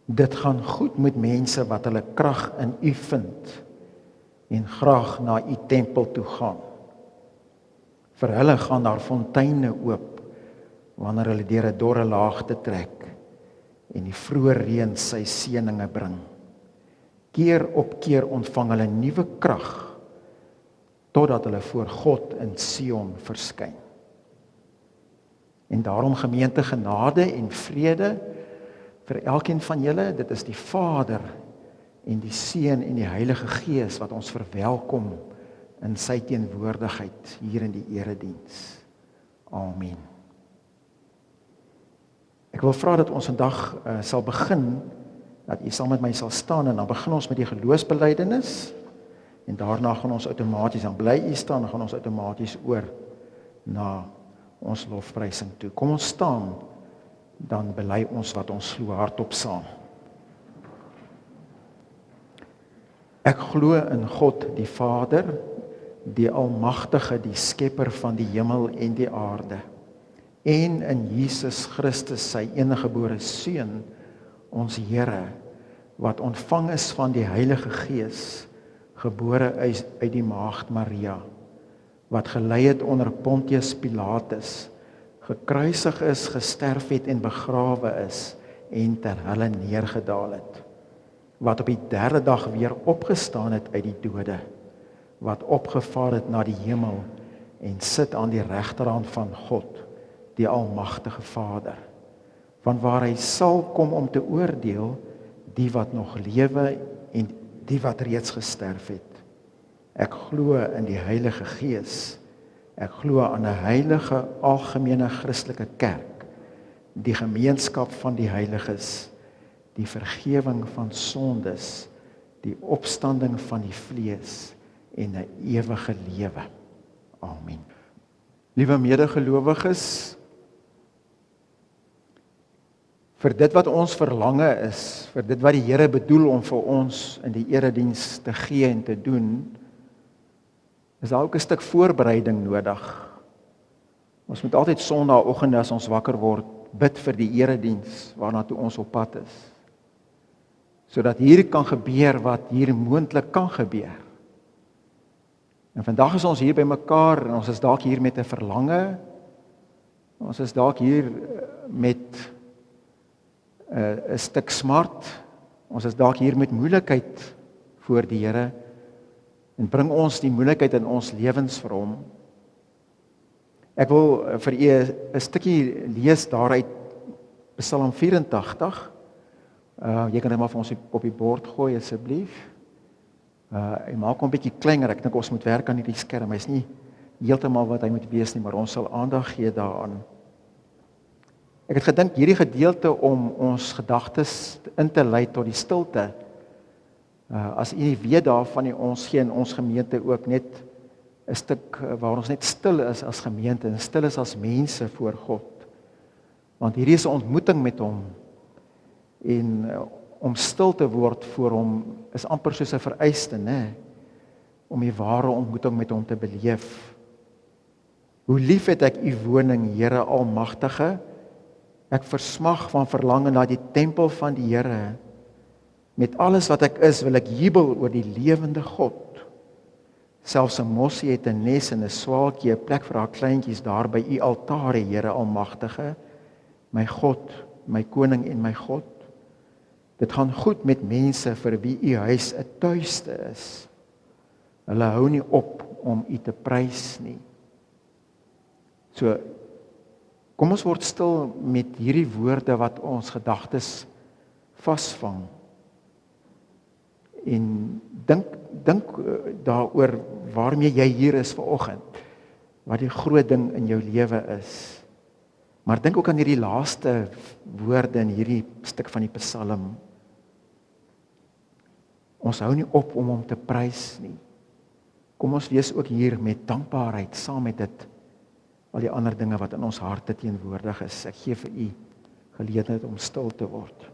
Dit gaan goed met mense wat hulle krag in U vind en graag na U tempel toe gaan. Vir hulle gaan daar fonteine oop wanneer hulle deur 'n dorre laagte trek en die vroeë reën sy seëninge bring. Keer op keer ontvang hulle nuwe krag totdat hulle voor God in Sion verskyn. En daarom gemeente, genade en vrede vir elkeen van julle. Dit is die Vader en die Seun en die Heilige Gees wat ons verwelkom in sy teenwoordigheid hier in die erediens. Amen. Ek wil vra dat ons vandag sal begin, dat u saam met my sal staan en dan begin ons met die geloofsbelijdenis en daarna gaan ons outomaties, dan bly u staan, dan gaan ons outomaties oor na ons lofprysing toe. Kom ons staan, dan bely ons wat ons glo hardop saam. Ek glo in God die Vader, die Almagtige, die Skepper van die hemel en die aarde, en in Jesus Christus, sy eniggebore Seun, ons Here, wat ontvang is van die Heilige Gees, gebore uit die maagd Maria, wat gelei het onder Pontius Pilatus, gekruisig is, gesterf het en begrawe is, en ter helle neergedaal het, wat op die 3de dag weer opgestaan het uit die dode, wat opgevaar het na die hemel, en sit aan die regterhand van God, die Almagtige Vader, vanwaar hy sal kom om te oordeel die wat nog lewe en die wat reeds gesterf het. Ek glo in die Heilige Gees. Ek glo aan 'n heilige algemene Christelike kerk, die gemeenskap van die heiliges, die vergewing van sondes, die opstanding van die vlees en 'n ewige lewe. Amen. Liewe medegelowiges, vir dit wat ons verlange is, vir dit wat die Here bedoel om vir ons in die erediens te gee en te doen, is daar ook 'n stuk voorbereiding nodig. Ons moet altyd Sondagoggende as ons wakker word, bid vir die erediens waarna toe ons op pad is, sodat hier kan gebeur wat hier moontlik kan gebeur. En vandag is ons hier by mekaar en ons is dalk hier met 'n verlange, ons is dalk hier met 'n stuk smart, ons is dalk hier met moeilikheid voor die Here, en bring ons die moeilikheid in ons lewens vir hom. Ek wil vir u 'n stukkie lees daaruit Psalm 84. Jy kan dit maar vir ons op die bord gooi asseblief. Hy maak hom 'n bietjie kleiner. Ek dink ons moet werk aan hierdie skerm. Hy's nie heeltemal wat hy moet wees nie, maar ons sal aandag gee daaraan. Ek het gedink hierdie gedeelte om ons gedagtes in te lei tot die stilte. As u nie weet daarvan nie, ons gee in ons gemeente ook net 'n stuk waar ons net stil is as gemeente en stil is as mense voor God. Want hierdie is 'n ontmoeting met hom. En om stil te word voor hom is amper soos 'n vereiste, né? Om die ware ontmoeting met hom te beleef. Hoe lief het ek u woning, Here Almagtige. Ek versmag van verlange na die tempel van die Here. Met alles wat ek is, wil ek jubel oor die lewende God. Selfs 'n mossie het 'n nes en 'n swaalkie 'n plek vir haar kleintjies daar by u altare, Here Almagtige. My God, my koning en my God. Dit gaan goed met mense vir wie u huis 'n tuiste is. Hulle hou nie op om u te prys nie. So, kom ons word stil met hierdie woorde wat ons gedagtes vasvang. En dink daaroor waarmee jy hier is vanoggend. Wat die groot ding in jou lewe is. Maar dink ook aan hierdie laaste woorde in hierdie stuk van die Psalm. Ons hou nie op om hom te prys nie. Kom ons wees ook hier met dankbaarheid saam met dit. Al die ander dinge wat in ons harte teenwoordig is. Ek gee vir u geleentheid om stil te word.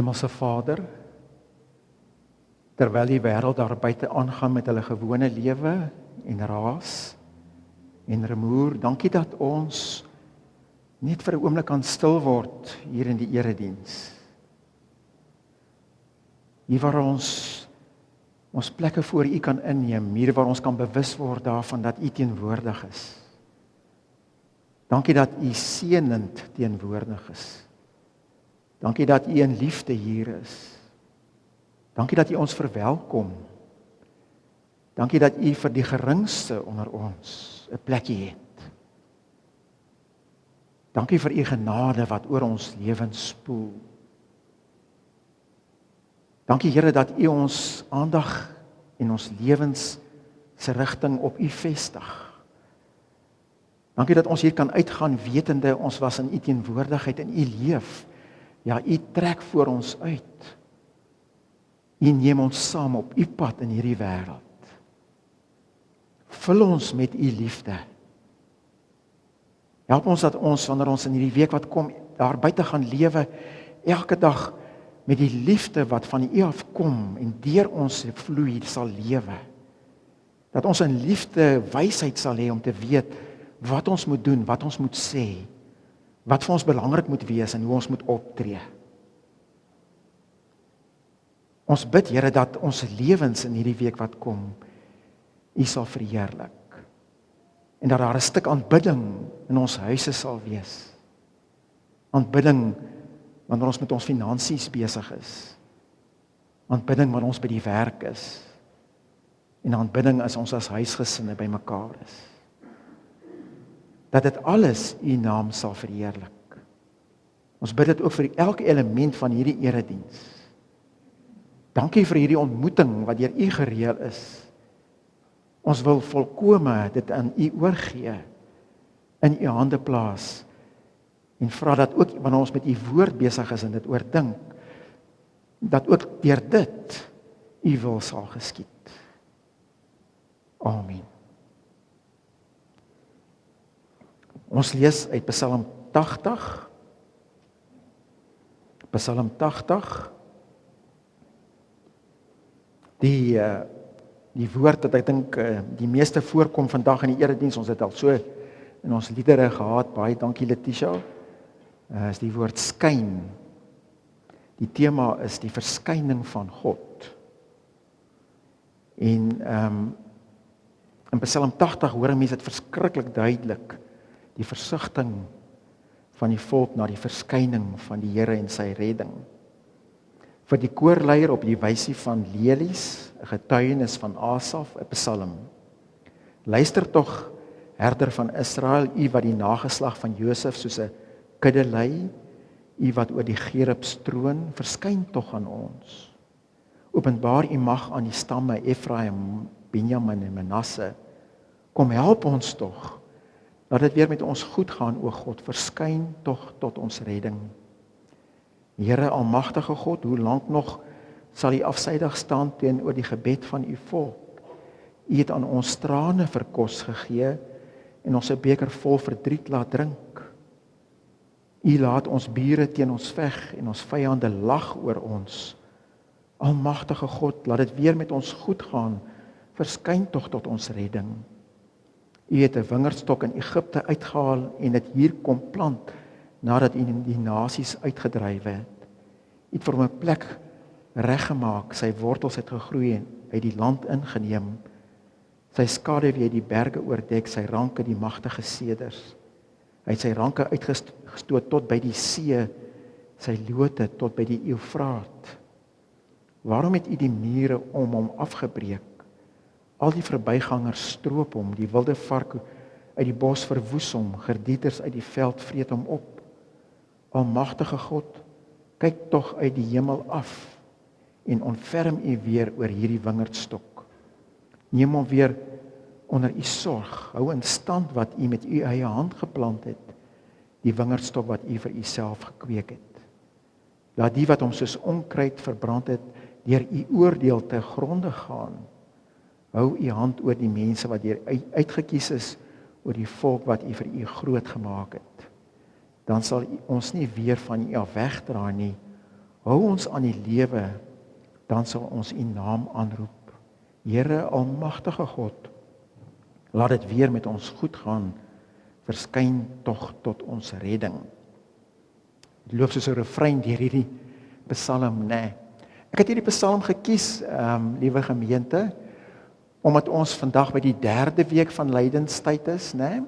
Hemelse Vader, terwyl die wêreld daar buite aangaan met hulle gewone lewe en raas en rumoer, dankie dat ons net vir 'n oomblik kan stil word hier in die erediens. Hier waar ons plekke voor U kan inneem, hier waar ons kan bewus word daarvan dat U teenwoordig is. Dankie dat U seënend teenwoordig is. Dankie dat U in liefde hier is. Dankie dat U ons verwelkom. Dankie dat U vir die geringste onder ons 'n plekkie het. Dankie vir U genade wat oor ons lewens spoel. Dankie Here dat U ons aandag en ons lewens se rigting op U vestig. Dankie dat ons hier kan uitgaan wetende ons was in U teenwoordigheid en U leef. Ja, U trek voor ons uit. U neem ons saam op U pad in hierdie wêreld. Vul ons met U liefde. Help ons dat ons, wanneer ons in hierdie week wat kom, daar buite gaan lewe, elke dag met die liefde wat van U afkom en deur ons vloei sal lewe. Dat ons in liefde wysheid sal hê om te weet wat ons moet doen, wat ons moet sê, wat vir ons belangrik moet wees en hoe ons moet optree. Ons bid, Here, dat ons lewens in hierdie week wat kom, U sal verheerlik. En dat daar 'n stuk aanbidding in ons huise sal wees. Aanbidding wanneer ons met ons finansies besig is. Aanbidding wanneer ons by die werk is. En aanbidding as ons as huisgesinne bymekaar is. Dat dit alles U naam sal verheerlik. Ons bid dit ook vir elke element van hierdie erediens. Dankie vir hierdie ontmoeting wat deur U gereël is. Ons wil volkome dit aan U oorgee, in U hande plaas, en vra dat ook wanneer ons met U woord besig is en dit oordink, dat ook deur dit U wil sal geskied. Amen. Ons lees uit Psalm 80. Psalm 80. Die woord dat ek dink die meeste voorkom vandag in die erediens, ons het al so in ons liedere gehad, baie dankie Letitia, is die woord skyn. Die tema is die verskyning van God. En in Psalm 80 hoor 'n mens dit verskriklik duidelik, die versigtiging van die volk na die verskyning van die Here en sy redding. Vir die koorleier op die wysie van lelies, 'n getuienis van Asaf, 'n psalm. Luister tog, herder van Israel, U wat die nageslag van Josef soos 'n kudde lei, U wat oor die Gerubs troon, verskyn tog aan ons. Openbaar U mag aan die stamme Efraim, Benjamin en Manasse. Kom help ons tog. Laat dit weer met ons goed gaan, o God, verskyn tog tot ons redding. Here almagtige God, hoe lank nog sal U afsydig staan teenoor die gebed van U volk? U het aan ons trane vir kos gegee en ons 'n beker vol verdriet laat drink. U laat ons bure teen ons veg en ons vyande lag oor ons. Almagtige God, laat dit weer met ons goed gaan, verskyn tog tot ons redding. U het 'n wingerdstok in Egipte uitgehaal en dit hier kom plant, nadat U die nasies uitgedryf het. U het vir hom 'n plek reggemaak, sy wortels het gegroei en uit die land ingeneem. Sy skaduwee die berge oordek, sy ranke die magtige seders. Hy het sy ranke uitgestoot tot by die see, sy lote tot by die Eufraat. Waarom het U die mure om hom afgebreek? Al die verbygangers stroop hom, die wilde vark uit die bos verwoes hom, gerdieters uit die veld vreet hom op. Almagtige God, kyk tog uit die hemel af en ontferm U weer oor hierdie wingerdstok. Neem hom weer onder U sorg, hou in stand wat U met U eie hand geplant het, die wingerdstok wat U vir Uself gekweek het. Laat die wat hom soos onkruid verbrand het, deur U oordeel te gronde gaan. Hou U hand oor die mense wat deur uitgekies is, oor die volk wat U vir U groot gemaak het. Dan sal ons nie weer van U af wegdraai nie, Hou ons aan die lewe, dan sal ons U naam aanroep. Here almagtige God, laat dit weer met ons goed gaan, verskyn tog tot ons redding. Dit loop soos 'n refrein deur hierdie psalm, né? Ek het hierdie psalm gekies, liewe gemeente, omdat ons vandag by die 3de week van lydenstyd is, né?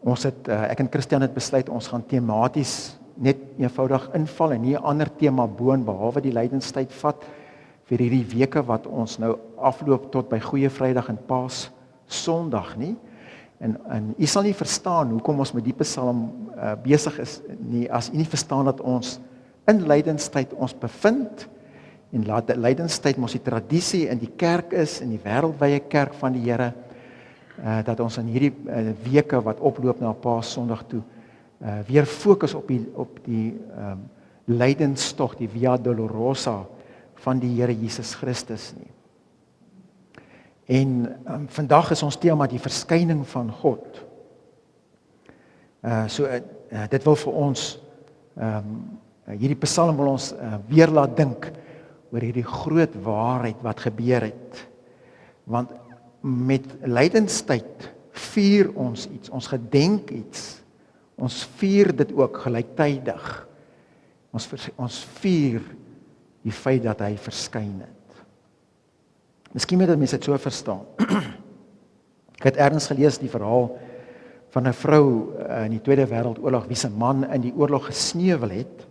Ons het, ek en Christian het besluit, ons gaan tematies net eenvoudig inval en nie 'n ander tema boon behalwe die lydenstyd vat vir hierdie weke wat ons nou afloop tot by Goeie Vrydag en Paas Sondag nie. En u sal nie verstaan hoekom ons met die psalm besig is nie, as u nie verstaan dat ons in lydenstyd ons bevind, en laat die lydenstyd mos die tradisie in die kerk is, in die wêreldwye kerk van die Here, dat ons in hierdie weke wat oploop na Paas Sondag toe, weer fokus op die lydenstog, die Via Dolorosa van die Here Jesus Christus nie. En vandag is ons tema die verskyning van God. Dit wil vir ons, hierdie psalm wil ons weer laat dink oor hierdie groot waarheid wat gebeur het. Want met lydenstyd vier ons iets, ons gedenk iets, ons vier dit ook gelyktydig. Ons vier die feit dat hy verskyn het. Miskien moet mense dit so verstaan. Ek het ergens gelees die verhaal van 'n vrou in die Tweede Wêreldoorlog wie se man in die oorlog gesneuwel het,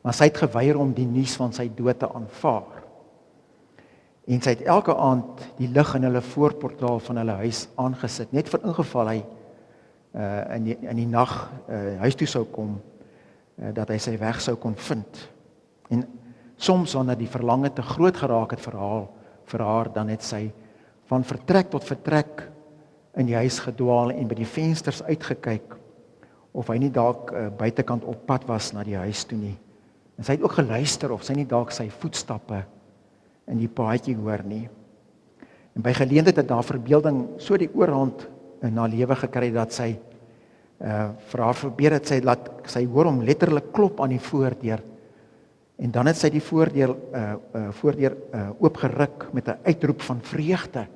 maar sy het geweier om die nuus van sy dood te aanvaar. En sy het elke aand die lig in hulle voorportaal van hulle huis aangesit, net vir ingeval hy in die nag huis toe sou kom, dat hy sy weg sou kon vind. En soms wanneer die verlange te groot geraak het vir haar, dan het sy van vertrek tot vertrek in die huis gedwaal en by die vensters uitgekyk of hy nie dalk buitekant op pad was na die huis toe nie. En sy het ook geluister of sy nie dalk sy voetstappe in die paadjie hoor nie. En by geleentheid het daar verbeelding so die oorhand in haar lewe gekry dat sy vir haar verbeel het, sy hoor hom letterlik klop aan die voordeur. En dan het sy die voordeur oopgeruk met 'n uitroep van vreugde,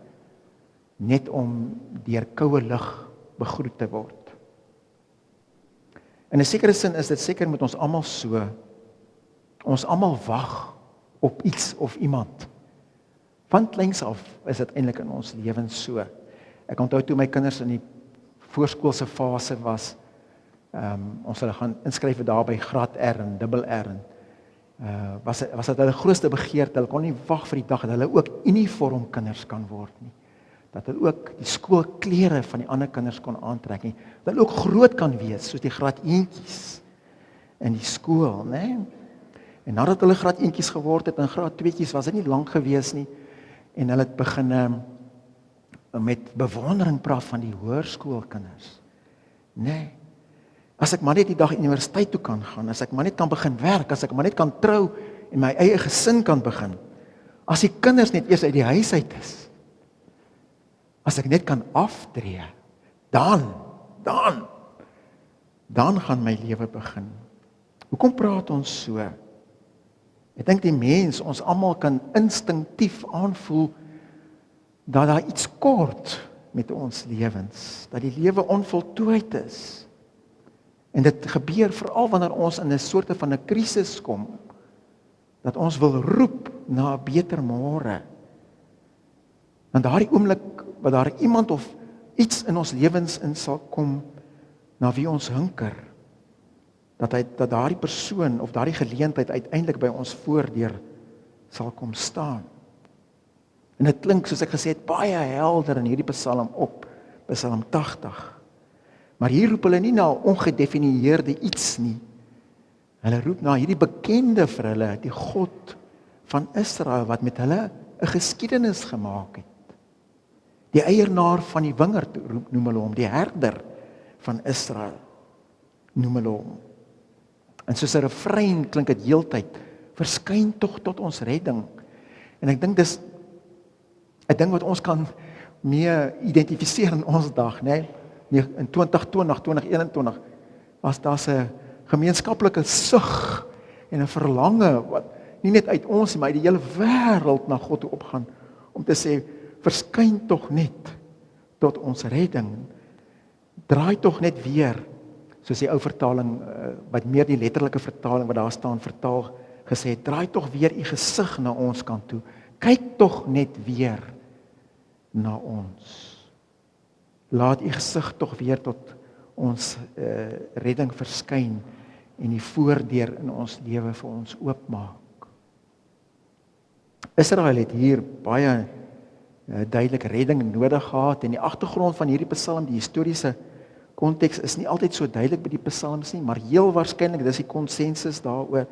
net om deur koue lug begroet te word. In 'n sekere sin is dit seker met ons almal so. Ons almal wag op iets of iemand. Van kleins af is dit eintlik in ons lewens so. Ek onthou toe my kinders in die voorskoolse fase was, ons hulle gaan inskryf daar by graad R en dubbel R, was dit hulle grootste begeerte, hulle kon nie wag vir die dag dat hulle ook uniformkinders kan word nie. Dat hulle ook die skoolklere van die ander kinders kon aantrek nie. Dat hulle ook groot kan wees, soos die graad 1tjies in die skool, né? En nadat hulle graad 1tjies geword het en graad 2tjies, was dit nie lank gewees nie, en hulle het begin met bewondering praat van die hoërskoolkinders. Nee, as ek maar net die dag universiteit toe kan gaan, as ek maar net kan begin werk, as ek maar net kan trou en my eie gesin kan begin, as die kinders net eers uit die huis uit is, as ek net kan aftree, dan gaan my lewe begin. Hoekom praat ons so? Ek dink die mens, ons almal kan instinktief aanvoel dat daar iets kort met ons lewens, dat die lewe onvoltooid is. En dit gebeur veral wanneer ons in 'n soort van 'n krisis kom, dat ons wil roep na 'n beter môre. En daardie oomblik wat daar iemand of iets in ons lewens in sal kom, na wie ons hinker, dat daardie persoon of daardie geleentheid uiteindelik by ons voordeur sal kom staan. En dit klink, soos ek gesê het, baie helder in hierdie psalm op, Psalm 80. Maar hier roep hulle nie na 'n ongedefinieerde iets nie. Hulle roep na hierdie bekende vir hulle, die God van Israel, wat met hulle 'n geskiedenis gemaak het. Die eienaar van die wingerd, noem hulle hom, die herder van Israel, noem hulle hom. En soos 'n refrein klink dit heeltyd, verskyn tog tot ons redding. En ek dink dis 'n ding wat ons kan mee identifiseer in ons dag, né? In 2020, 2021 was daar 'n gemeenskaplike sug en 'n verlange wat nie net uit ons, maar uit die hele wêreld na God toe opgaan, om te sê, verskyn tog net tot ons redding. Draai tog net weer, soos die ou vertaling, wat meer die letterlike vertaling wat daar staan, vertaal gesê het, draai tog weer u gesig na ons kant toe. Kyk tog net weer na ons. Laat u gesig tog weer tot ons redding verskyn en die voordeur in ons lewe vir ons oopmaak. Israel het hier baie duidelik redding nodig gehad, en die agtergrond van hierdie psalm, die historiese konteks is nie altyd so duidelik by die psalms nie, maar heel waarskynlik, dis die konsensus daaroor,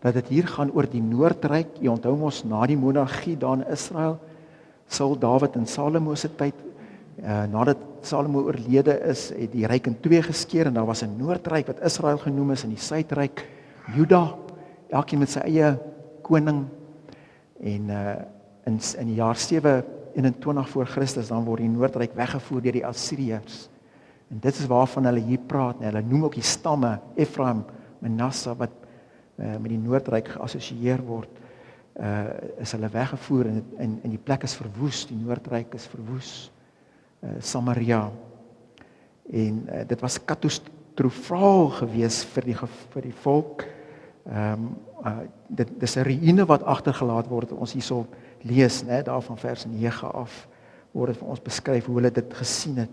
dat dit hier gaan oor die Noordryk. Jy onthou mos, na die monargie daar in Israel, Saul, Dawid en Salomo se tyd, nadat Salomo oorlede is, het die ryk in twee geskeur, en daar was 'n Noordryk wat Israel genoem is, en die Suidryk, Juda, elkeen met sy eie koning, en in die jaar 721 voor Christus, dan word die Noordryk weggevoer deur die Assiriërs. En dit is waarvan hulle hier praat. Hulle noem ook die stamme, Ephraim, Manasse, wat met die Noordryk geassosieer word, is hulle weggevoer, en die plek is verwoes, die Noordryk is verwoes, Samaria. En dit was katastrofaal gewees vir die volk. Dit is 'n ruïne wat agtergelaat word, ons hierso lees, né, daar van vers 9 af, word dit vir ons beskryf hoe hulle dit gesien het.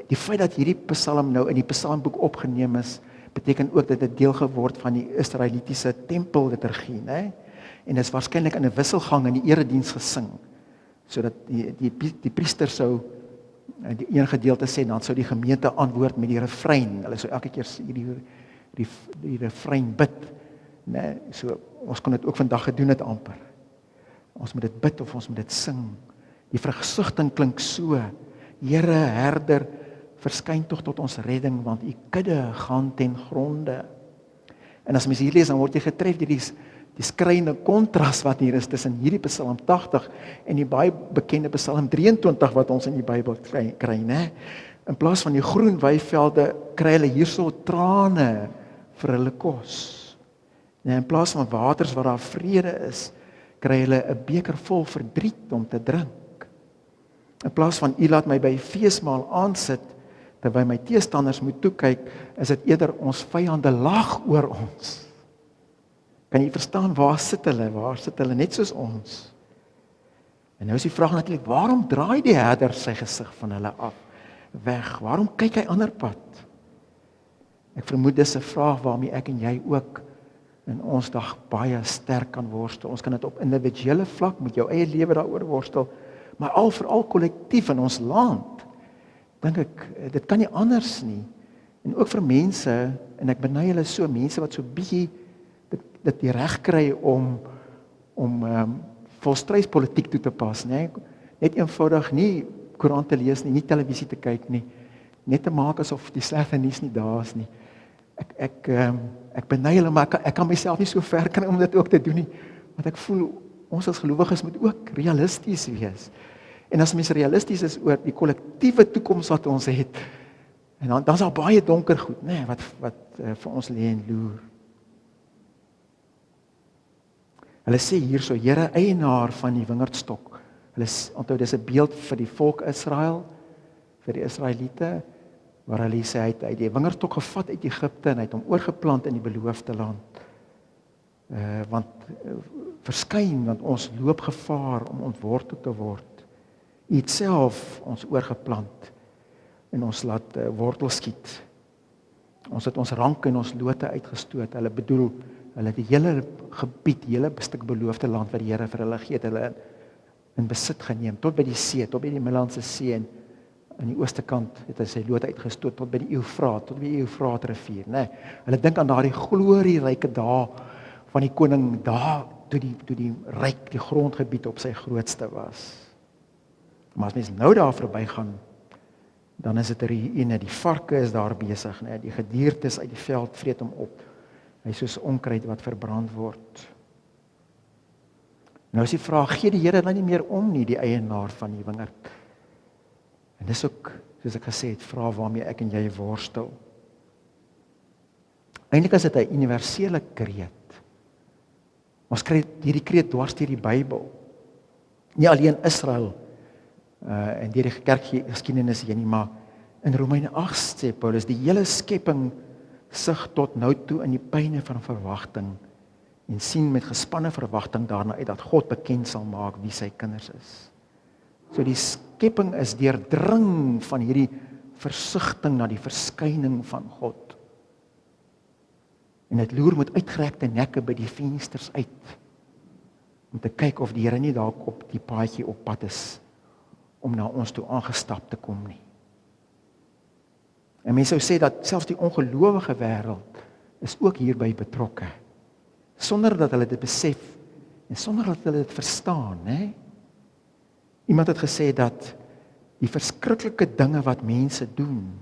Die feit dat hierdie psalm nou in die psalmboek opgeneem is, beteken ook dat dit deel geword van die Israelitiese tempelliturgie, né? En dit is waarskynlik in 'n wisselgang in die erediens gesing, sodat die priester sou die een gedeelte sê, dan sou die gemeente antwoord met die refrein. Hulle sou elke keer die refrein bid, né? So ons kon dit ook vandag gedoen het amper. Ons moet dit bid of ons moet dit sing. Die vergesigtiging klink so: Here, herder, verskyn tog tot ons redding, want u kudde gaan ten gronde. En as mens hier lees, dan word jy getref deur die skreiende kontras wat hier is tussen hierdie Psalm 80 en die baie bekende Psalm 23 wat ons in die Bybel kry, né? In plaas van die groen weivelde kry hulle hierso trane vir hulle kos. En in plaas van waters waar daar vrede is, kry hulle 'n beker vol verdriet om te drink. In plaas van u laat my by feesmaal aansit, terwyl my teestanders moet toe kyk, is dit eerder ons vyande lag oor ons. Kan jy verstaan, waar sit hulle net soos ons? En nou is die vraag natuurlik, waarom draai die herder sy gesig van hulle af, weg? Waarom kyk hy ander pad? Ek vermoed dis 'n vraag waarmee ek en jy ook in ons dag baie sterk kan worstel. Ons kan dit op individuele vlak met jou eie lewe daaroor worstel, maar veral kollektief in ons land. Dink ek, dit kan nie anders nie. En ook vir mense, en ek beny hulle so, mense wat so bietjie dit die reg kry om volstrydspolitiek toe te pas, né? Net eenvoudig nie koerant te lees nie, nie televisie te kyk nie, net te maak asof die slegte nuus nie daar is nie. Ek beny hulle, maar ek kan myself nie so ver kry om dit ook te doen nie, want ek voel ons as gelowiges moet ook realisties wees. En as mens realisties is oor die kollektiewe toekoms wat ons het, en dan is daar baie donker goed, né, wat vir ons lê en loer. Hulle sê hierso, Here, eienaar van die wingerdstok. Hulle onthou, dis 'n beeld vir die volk Israel, vir die Israeliete, waar hulle sê hy het die wingerdstok gevat uit Egipte en hy het hom oorgeplant in die beloofde land. Want ons loop gevaar om ontwortel te word. U het self ons oorgeplant en ons laat wortel skiet. Ons het ons ranke en ons lote uitgestoot. Hulle het die hele gebied, die hele stuk beloofde land wat die Here vir hulle gee, het hulle in besit geneem, tot by die see, tot by die Middellandse See, en aan die ooste kant het hy sy lote uitgestoot tot by die Eufraat, tot by die Eufraatrivier, né? Hulle dink aan daardie glorieryke dae van die koning daar, toe die ryk, die grondgebied op sy grootste was. Maar as mens nou daar verbygaan, dan is dit 'n ruïne. Die varke is daar besig, né? Die gediertes uit die veld vreet hom op. Hy is soos onkruid wat verbrand word. Nou is die vraag, gee die Here dan nie meer om nie, die eienaar van die wingerd? En dis ook, soos ek gesê het, vraag waarmee ek en jy worstel. Eintlik is dit 'n universele kreet. Ons kry hierdie kreet dwars deur die Bybel. Nie alleen Israel en deur die kerkgeskiedenis heen nie, maar in Romeine 8 sê Paulus, die hele skepping sug tot nou toe in die pyne van verwagting en sien met gespanne verwagting daarna uit dat God bekend sal maak wie sy kinders is. So die skepping is deurdring van hierdie versigtiging na die verskyning van God. En dit loer met uitgerekte nekke by die vensters uit, om te kyk of die Here nie dalk op die paadjie op pad is, om na ons toe aangestap te kom nie. En mense sou sê dat selfs die ongelowige wêreld is ook hierby betrokke, sonder dat hulle dit besef, en sonder dat hulle dit verstaan, né? Iemand het gesê dat die verskriklike dinge wat mense doen,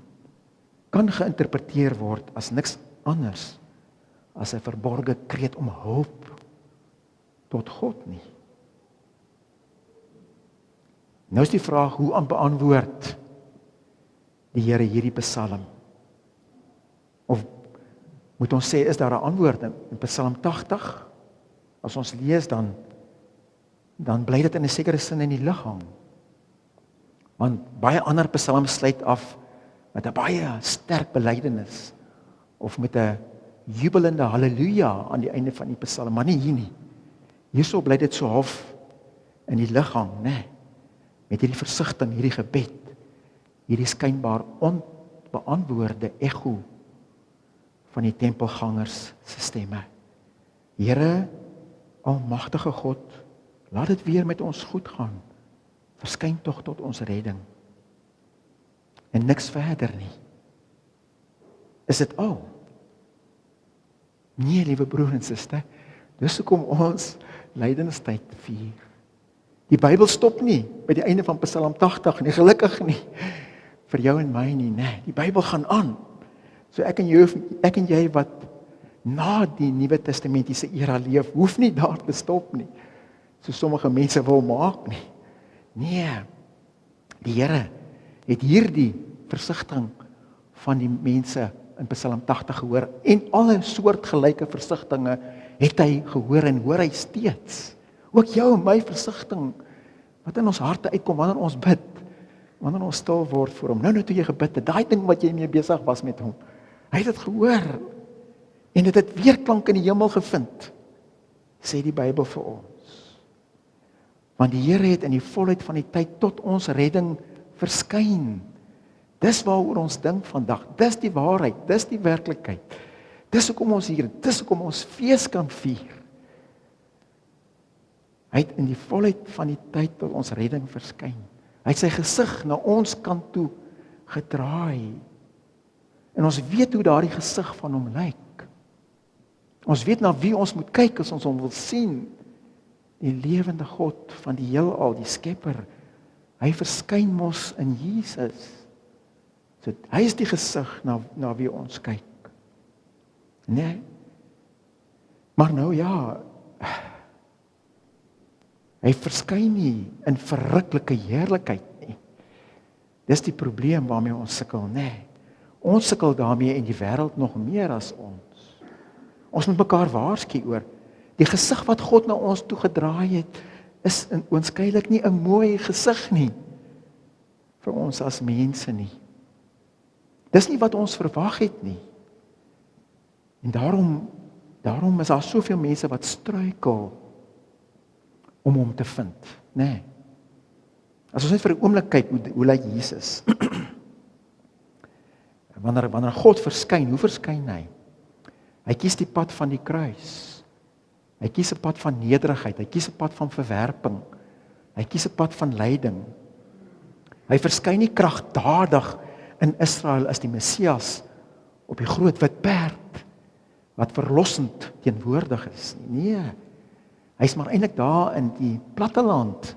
kan geïnterpreteer word as niks anders as 'n verborgde kreet om hulp tot God nie. Nou is die vraag, hoe beantwoord die Here hierdie Psalm? Of moet ons sê, is daar 'n antwoord in Psalm 80? As ons lees, dan bly dit in 'n sekere sin in die lug hang. Want baie ander psalms sluit af met 'n baie sterk belydenis, of met 'n jubelende halleluja aan die einde van die psalm, maar nie hier nie. Hierso bly dit so half in die lug hang, né? Met hierdie versigtiging, hierdie gebed, hierdie skynbaar onbeantwoorde ego van die tempelgangers se stemme. Here, almagtige God, laat dit weer met ons goed gaan. Verskyn tog tot ons redding. En niks verder nie. Is dit al? Nee, liewe broer en suster, dis hoekom ons lydenstyd vier. Die Bybel stop nie by die einde van Psalm 80 nie, gelukkig nie. Vir jou en my nie, nee. Die Bybel gaan aan. So ek en jy wat na die Nuwe Testamentiese era leef, hoef nie daar te stop nie, so sommige mense wil maak nie. Nee, die Here het hierdie versigtiging van die mense in Psalm 80 gehoor, en alle soortgelyke versigtings het hy gehoor en hoor hy steeds. Ook jou en my versigtiging, wat in ons harte uitkom wanneer ons bid, wanneer ons stil word voor hom. Nou toe jy gebid het, daai ding wat jy mee besig was met hom, hy het dit gehoor, en dit het weerklank in die hemel gevind, sê die Bybel vir ons. Want die Here het in die volheid van die tyd tot ons redding verskyn. Dis waaroor ons dink vandag, dis die waarheid, dis die werklikheid. Dis hoekom ons hier, dis hoekom ons fees kan vier. Hy het in die volheid van die tyd tot ons redding verskyn. Hy het sy gesig na ons kant toe gedraai. En ons weet hoe daardie gesig van hom lyk. Ons weet na wie ons moet kyk as ons hom wil sien. Die lewende God van die heelal, die Skepper. Hy verskyn mos in Jesus. So, hy is die gesig na wie ons kyk. Nee. Maar nou ja, hy verskyn nie in verruklike heerlikheid nie. Dis die probleem waarmee ons sukkel, nee. Ons sukkel daarmee en die wêreld nog meer as ons. Ons moet mekaar waarsku oor die gesig wat God na ons toe gedraai het, is oënskynlik nie 'n mooi gesig nie vir ons as mense nie. Dis nie wat ons verwag het nie. En daarom is daar soveel mense wat struikel om hom te vind, né? As ons net vir 'n oomblik kyk hoe lyk Jesus? Wanneer God verskyn, hoe verskyn hy? Hy kies die pad van die kruis. Hy kies 'n pad van nederigheid, hy kies 'n pad van verwerping. Hy kies 'n pad van lyding. Hy verskyn nie kragtadig in Israel as die Messias op die groot wit perd wat verlossend teenwoordig is. Nee, hy's maar eintlik daar in die platteland,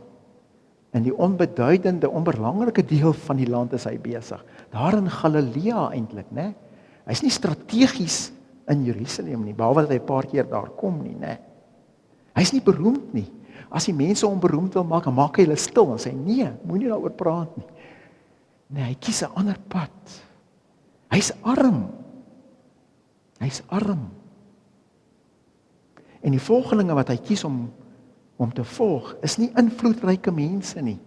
in die onbeduidende, onbelangrike deel van die land is hy besig. Daar in Galilea eintlik, né? Hy's nie strategies in Jerusalem nie, behalwe dat hy 'n paar keer daar kom nie, né? Hy's nie beroemd nie. As die mense hom beroemd wil maak, dan maak hy hulle stil en sê nee, moenie daaroor praat nie. Nee, hy kies 'n ander pad. Hy's arm. Hy's arm. En die volgelinge wat hy kies om te volg, is nie invloedryke mense nie.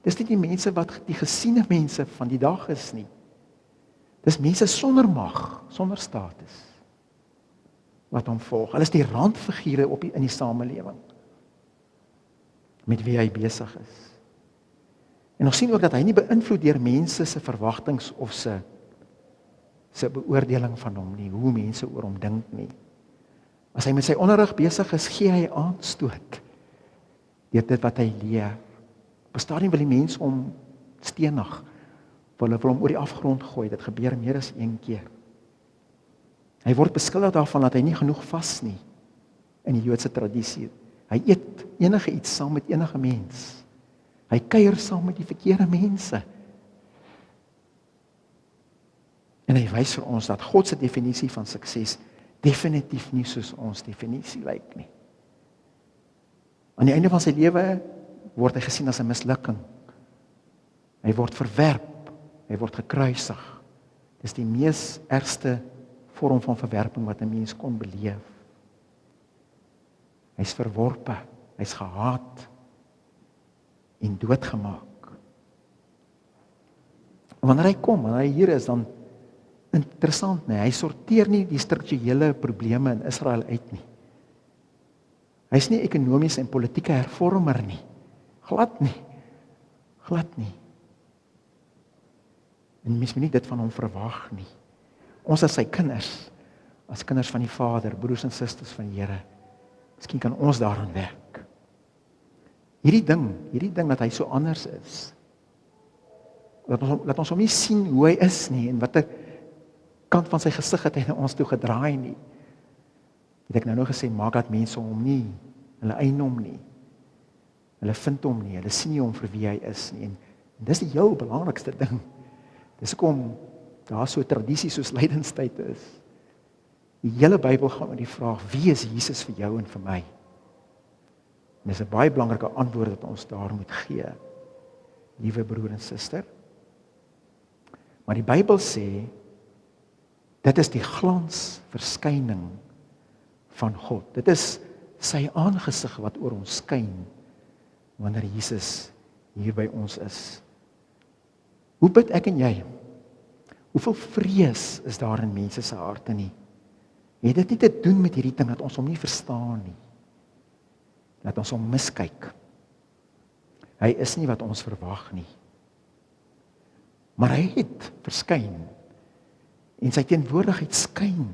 Dis nie die mense wat die gesiene mense van die dag is nie. Dis mense sonder mag, sonder status, wat hom volg. Hulle is die randfigure in die samelewing, met wie hy besig is. En ons sien ook dat hy nie beïnvloed deur mense se verwagtings of se beoordeling van hom nie, hoe mense oor hom dink nie. As hy met sy onderrig besig is, gee hy aanstoot deur dit wat hy leer. Op 'n stadium wil die mense hom stenig, hulle wil hom oor die afgrond gooi. Dit gebeur meer as een keer. Hy word beskuldig daarvan dat hy nie genoeg vas nie in die Joodse tradisie. Hy eet enige iets saam met enige mens. Hy kuier saam met die verkeerde mense. En hy wys vir ons dat God se definisie van sukses definitief nie soos ons definisie lyk nie. Aan die einde van sy lewe word hy gesien as 'n mislukking. Hy word verwerp, hy word gekruisig. Dis die mees ergste vorm van verwerping wat 'n mens kon beleef. Hy's verworpe, hy's gehaat en doodgemaak. En wanneer hy kom, wanneer hy hier is, dan interessant, nee, hy sorteer nie die strukturele probleme in Israel uit nie. Hy's nie ekonomiese en politieke hervormer nie. Glad nie. Glad nie. En mens moet nie dit van hom verwag nie. Ons as sy kinders, as kinders van die Vader, broers en susters van die Here, miskien kan ons daaraan werk. Hierdie ding dat hy so anders is, laat ons hom nie sien hoe hy is nie, en watter kant van sy gesig het hy na ons toe gedraai nie. Het ek nou gesê, maak dat mense hom nie, hulle eien hom nie, hulle vind hom nie, hulle sien nie hom vir wie hy is nie, en dis die heel belangrikste ding. Dis hoekom daar so 'n tradisie soos lydenstyd is. Die hele Bybel gaan oor die vraag, wie is Jesus vir jou en vir my? En dis 'n baie belangrike antwoord wat ons daar moet gee, liewe broer en suster. Maar die Bybel sê, dit is die glansverskyning van God. Dit is sy aangesig wat oor ons skyn, wanneer Jesus hier by ons is. Hoe bid ek en jy? Hoeveel vrees is daar in mense se harte nie? Het dit nie te doen met hierdie ding dat ons hom nie verstaan nie? Dat ons hom miskyk? Hy is nie wat ons verwag nie. Maar hy het verskyn. En sy teenwoordigheid skyn,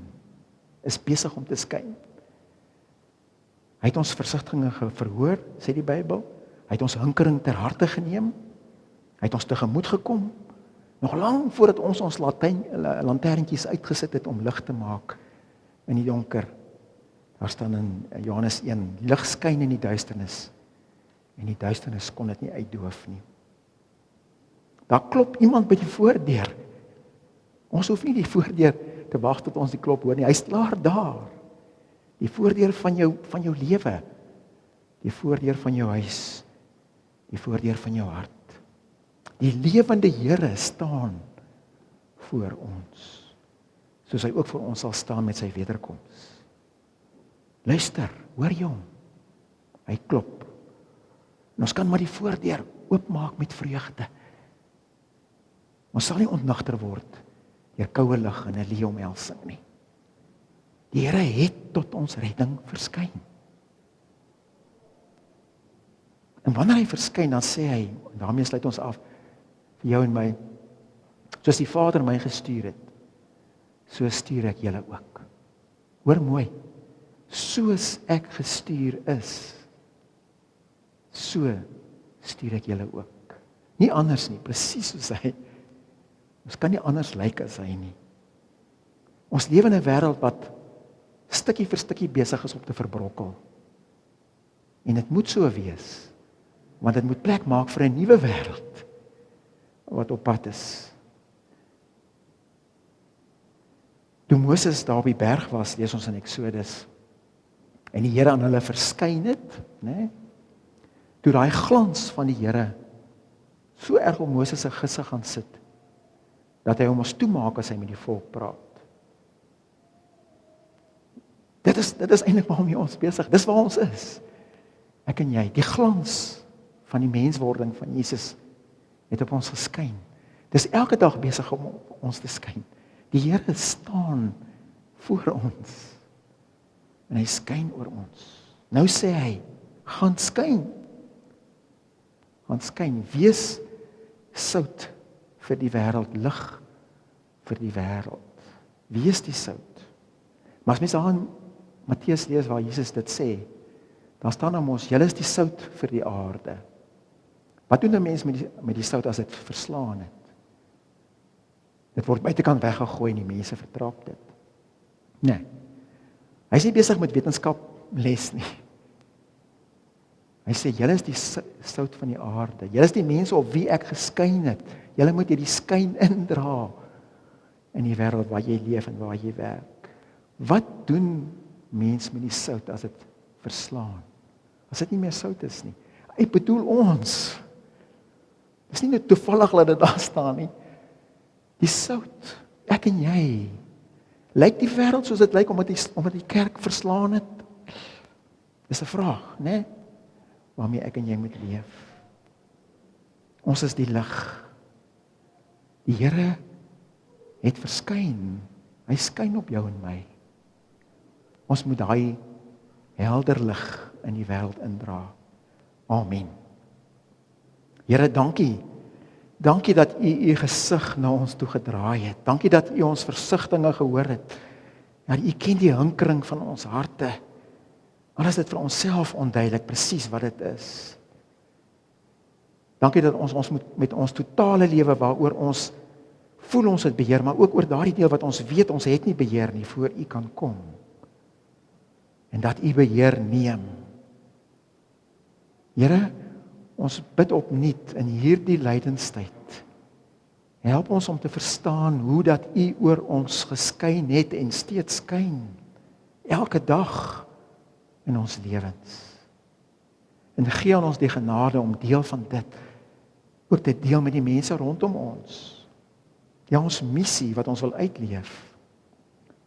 is besig om te skyn. Hy het ons versigtinge verhoor, sê die Bybel. Hy het ons hinkering ter harte geneem. Hy het ons tegemoet gekom. Nog lank voordat ons lanterntjies uitgesit het om lig te maak in die donker. Daar staan in Johannes 1, lig skyn in die duisternis. En die duisternis kon dit nie uitdoof nie. Daar klop iemand by die voordeur. Ons hoef nie die voordeur te wag tot ons die klop hoor nie. Hy's klaar daar. Die voordeur van jou lewe. Die voordeur van jou huis. Die voordeur van jou hart. Die lewende Here staan voor ons. Soos hy ook vir ons sal staan met sy wederkoms. Luister, hoor jy hom? Hy klop. En ons kan maar die voordeur oopmaak met vreugde. Ons sal nie ontnigter word deur koue lug en 'n leeu omhelsing nie. Die Here het tot ons redding verskyn. En wanneer hy verskyn, dan sê hy, en daarmee sluit ons af, vir jou en my, soos die Vader my gestuur het, so stuur ek julle ook. Hoor mooi, soos ek gestuur is, so stuur ek julle ook. Nie anders nie, presies soos hy. Ons kan nie anders lyk as hy nie. Ons lewe in 'n wêreld wat stukkie vir stukkie besig is om te verbrokkel. En dit moet so wees, want dit moet plek maak vir 'n nuwe wêreld wat op pad is. Toe Moses daar op die berg was, lees ons in Exodus, en die Here aan hulle verskyn het, né? Toe daai glans van die Here so erg op Moses se gesig gaan sit, dat hy hom moes toemaak as hy met die volk praat. Dit is eintlik waarmee ons besig. Dis waar ons is. Ek en jy, die glans van die menswording van Jesus het op ons geskyn. Dis elke dag besig om op ons te skyn. Die Here staan voor ons. En hy skyn oor ons. Nou sê hy, gaan skyn. Gaan skyn, wees sout vir die wêreld, lig vir die wêreld. Wees die sout. Maar as mens daar in Matteus lees waar Jesus dit sê, daar staan aan ons, julle is die sout vir die aarde. Wat doen 'n mens met die sout as dit verslaan het? Dit word buitekant weggegooi en die mense vertrap dit. Nee. Hy is nie besig met wetenskap les nie. Hy sê, julle is die sout van die aarde. Julle is die mense op wie ek geskyn het. Julle moet hierdie skyn indra in die wêreld waar jy leef en waar jy werk. Wat doen mens met die sout as dit verslaan? As dit nie meer sout is nie. Hy bedoel ons. Dis nie net toevallig dat dit daar staan nie. Die sout, ek en jy. Lyk die wêreld soos dit lyk omdat die kerk verslaan het? Dis 'n vraag, né? Waarmee ek en jy moet leef. Ons is die lig. Die Here het verskyn. Hy skyn op jou en my. Ons moet daai helder lig in die wêreld indra. Amen. Here, dankie. Dankie dat U gesig na ons toe gedraai het. Dankie dat U ons versigtinge gehoor het. Ja, U ken die hinkering van ons harte. Al is dit vir onsself onduidelik presies wat dit is. Dankie dat ons moet met ons totale lewe waaroor ons voel ons het beheer, maar ook oor daardie deel wat ons weet ons het nie beheer nie, voor U kan kom. En dat U beheer neem. Here, ons bid opnuut in hierdie lydenstyd. Help ons om te verstaan hoe dat U oor ons geskyn het en steeds skyn. Elke dag in ons lewens. En gee aan ons die genade om deel van dit ook te deel met die mense rondom ons. Ja, ons missie wat ons wil uitleef.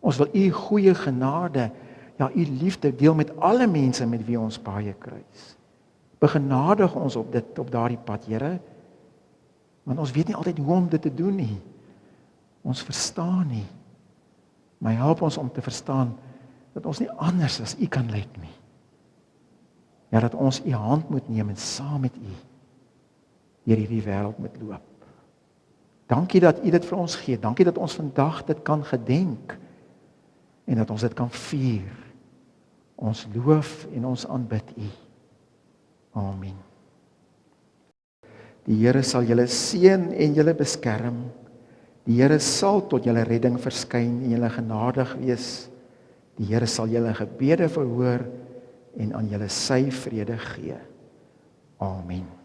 Ons wil U goeie genade, ja, U liefde deel met alle mense met wie ons paai kruis. Begenadig ons op daardie pad, Here, want ons weet nie altyd hoe om dit te doen nie. Ons verstaan nie. Maar help ons om te verstaan dat ons nie anders as U kan lyk nie. Ja, dat ons U hand moet neem en saam met U deur hierdie wêreld moet loop. Dankie dat U dit vir ons gee. Dankie dat ons vandag dit kan gedenk en dat ons dit kan vier. Ons loof en ons aanbid U. Amen. Die Here sal julle seën en julle beskerm. Die Here sal tot julle redding verskyn en julle genadig wees. Die Here sal julle gebede verhoor en aan julle sy vrede gee. Amen.